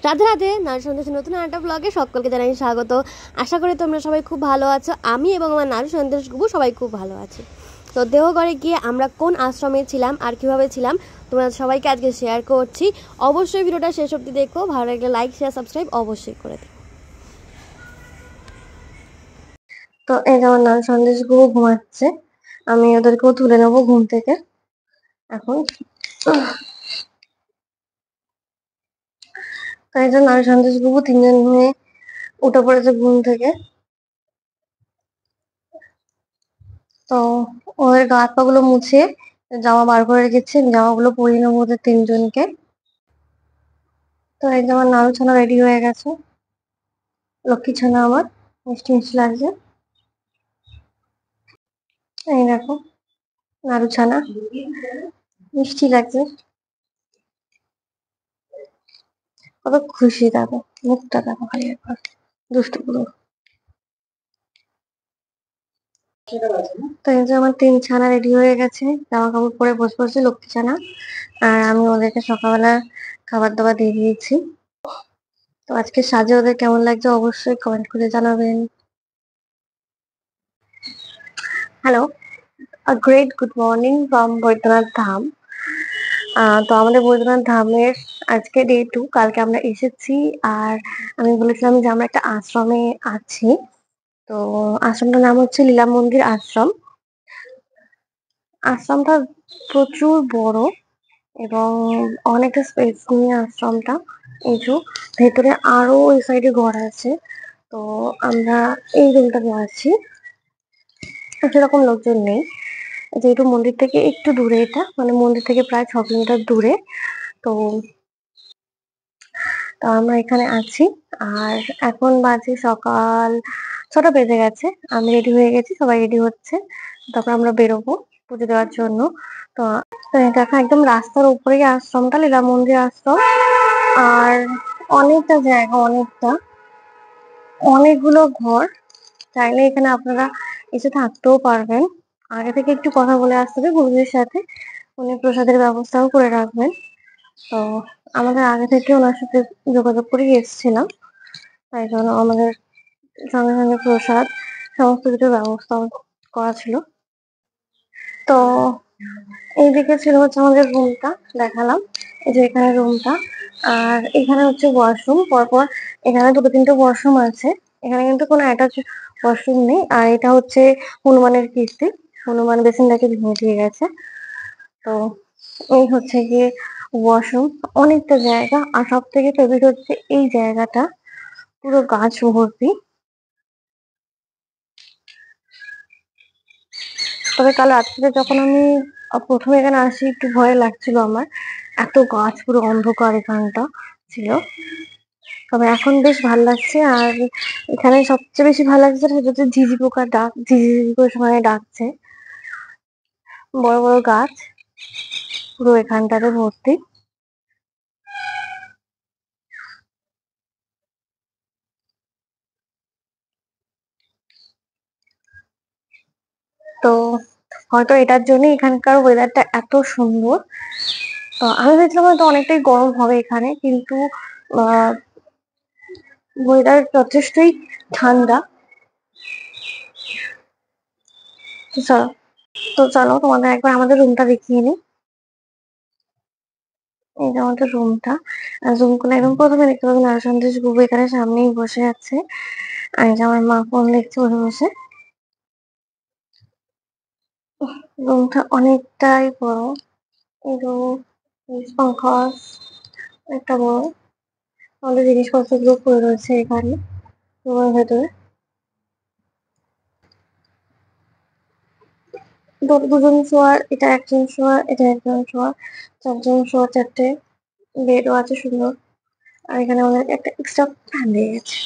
রাধে রাধে, নারী সন্দেশের নতুন একটা ব্লগে সকলকে জানাই স্বাগত। আশা করি তোমরা সবাই খুব ভালো আছো। আমি এবং আমার নারী সন্দেশ গুবু সবাই খুব ভালো আছি। তো দেওঘরে গিয়ে আমরা কোন আশ্রমে ছিলাম আর কিভাবে ছিলাম তোমরা সবাইকে আজকে শেয়ার করছি। অবশ্যই ভিডিওটা শেষ অবধি দেখো, ভালো লাগলে লাইক শেয়ার সাবস্ক্রাইব অবশ্যই করে দিও। তো এই যেমন নারী সন্দেশ গুবু ঘুমাচ্ছে, আমি ওদেরকেও তুলে নেবো ঘুম থেকে এখন। তাই জন্য নারী সন্দেশ গুবু তিনজন নিয়ে উঠে পড়েছে ঘুম থেকে। তো ওদের গা হাত পা গুলো মুছে জামা বার করে রেখেছি, জামাগুলো পরিয়ে নেবো ওদের তিনজনকে। তো এই যে আমার নাড়ু ছানা রেডি হয়ে গেছে, লক্ষ্মী ছানা আমার মিষ্টি মিষ্টি লাগছে। এই দেখো নাড়ু ছানা মিষ্টি লাগছে, কত খুশি দেখো, মুখটা দেখো খালি একবার, দুষ্টু পুরো। তো এই যে আমার তিন ছানা রেডি হয়ে গেছে, জামা কাপড় পরে বসে বসে লক্ষ্মী ছানা। আর আমি ওদেরকে সকালবেলা খাবার দাবার দিয়ে দিয়েছি। তো আজকে সাজে ওদের কেমন লাগছে অবশ্যই কমেন্ট করে জানাবেন। Hello, a great good morning from Baidyanath Dham. তো আমাদের বৈদ্যনাথ ধামের আজকে ডে 2, কালকে আমরা এসেছি। আর আমি বলেছিলাম যে আমরা একটা আশ্রমে আছি। তো আশ্রমটার নাম হচ্ছে লীলা মন্দির আশ্রম। আশ্রমটা প্রচুর বড় এবং অনেকটা স্পেস নিয়ে আশ্রমটা উঁচু। ভেতরে আরো ওই সাইডে ঘর আছে। তো আমরা এই রুমটাতে আছি, সেরকম লোকজন নেই যেহেতু মন্দির থেকে একটু দূরে, এটা মানে মন্দির থেকে প্রায় 6 কিলোমিটার দূরে। তো তো আমরা এখানে আছি। আর এখন বাজে সকাল 6টা বেজে গেছে, আমি রেডি হয়ে গেছি, সবাই রেডি হচ্ছে, তারপর আমরা বেরোবো পুজো দেওয়ার জন্য। তো তো এই দেখো একদম রাস্তার উপরেই আশ্রমটা, লীলা মন্দির আশ্রম। আর অনেকটা জায়গা, অনেকগুলো ঘর, চাইলে এখানে আপনারা এসে থাকতেও পারবেন। আগে থেকে একটু কথা বলে আসতে হবে গুরুজির সাথে, উনি প্রসাদের ব্যবস্থাও করে রাখবেন। তো আমাদের আগে থেকে ওনার সাথে যোগাযোগ করে এসেছিলাম, তাই জন্য আমাদের সঙ্গে সঙ্গে প্রসাদ সমস্ত কিছুর ব্যবস্থা করা ছিল। তো এইদিকে ছিল হচ্ছে আমাদের রুমটা, দেখালাম এই যে এখানে রুমটা। আর এখানে হচ্ছে ওয়াশরুম, পরপর এখানে দুটো তিনটে ওয়াশরুম আছে। এখানে কিন্তু কোনো অ্যাটাচ ওয়াশরুম নেই। আর এটা হচ্ছে হনুমানের কীর্তি, হনুমান বেসিনটাকে ভেঙে দিয়ে গেছে। তো এই হচ্ছে গিয়ে ওয়াশরুম, অনেকটা জায়গা। আর সব থেকে ফেভারিট হচ্ছে এই জায়গাটা, পুরো গাছ ভর্তি। তবে কাল রাত্রিতে যখন আমি প্রথমে এখানে আসি একটু ভয় লাগছিল আমার, এত গাছ, পুরো অন্ধকার এখানটা ছিল। তবে এখন বেশ ভালো লাগছে। আর এখানে সবচেয়ে বেশি ভালো লাগছে সেটা হচ্ছে ঝিঝি পোকার ডাক, ঝিঝি করে সময় ডাকছে। বড় বড় গাছ পুরো এখানটাতে ভর্তি। তো হয়তো এটার জন্য এখানকার ওয়েদারটা এত সুন্দর। তো আমি ভেবেছিলাম হয়তো অনেকটাই গরম হবে এখানে, কিন্তু ওয়েদার যথেষ্টই ঠান্ডা। তো চলো, তোমাদের একবার আমাদের রুমটা দেখিয়ে নিই। এই যে আমাদের রুমটা, জুম করলে একদম প্রথমে দেখতে পাবেন নারী সন্দেশ গুবু এখানে সামনেই বসে আছে। আর এই যে আমার মা ফোন দেখছে বসে বসে। রুমটা অনেকটাই বড়, এই রুম পাখা একটা বড়, আমাদের জিনিসপত্র গুলো পড়ে রয়েছে এখানে রুমের ভেতরে। দুজন শোয়ার, এটা একজন শোয়ার, এটা একজন শোয়ার, চারজন শোয়ার, চারটে বেডও আছে সুন্দর। আর এখানে আমাদের একটা এক্সট্রা ফ্যান দিয়ে গেছে।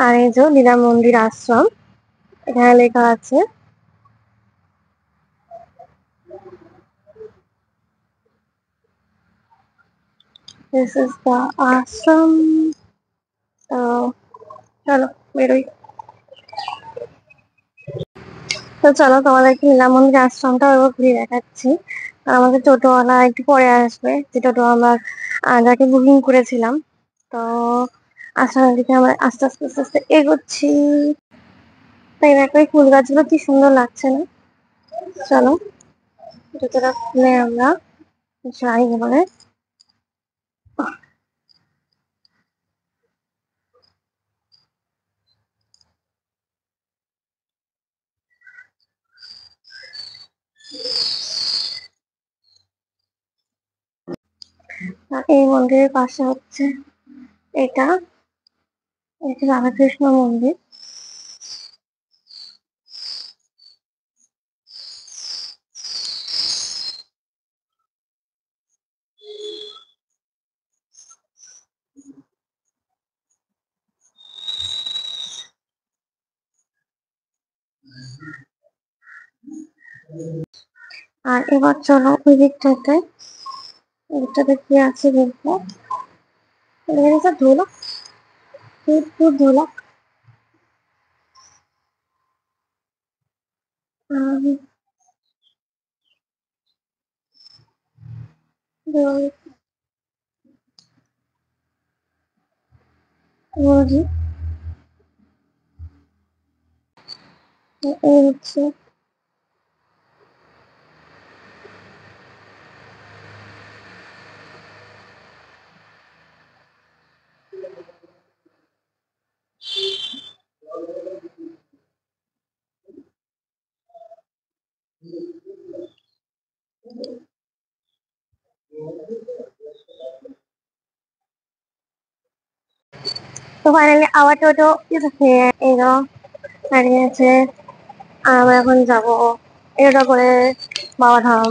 আর এই যে লীলা মন্দির আশ্রম, এখানে লেখা আছে দিস ইজ দ্য আশ্রম। তো চলো বেরোই। তো চলো তোমাদেরকে লীলা মন্দির আশ্রমটা ঘুরে দেখাচ্ছি। আর আমাদের টোটোওয়ালা একটু পরে আসবে, যে টোটো আমরা যাকে বুকিং করেছিলাম। তো আশ্রমের দিকে আমরা আস্তে আস্তে আস্তে আস্তে এগোচ্ছি। তাই দেখো এই ফুল গাছগুলো কি সুন্দর লাগছে না? চলো জুতোটা খুলে আমরা যাই এবারে। আর এই মন্দিরের পাশে হচ্ছে এটা, এটা রাধাকৃষ্ণ মন্দির। আর এবার চলো ওই দিকটাতে, ওই দিকটাতে কি আছে দেখবো। এখানে ধুলো, খুব খুব ধুলো। এই হচ্ছে তো ফাইনালি আবার টোটো এলো, দাঁড়িয়ে আছে। আর আমরা এখন যাবো এটা করে বাবা ধাম।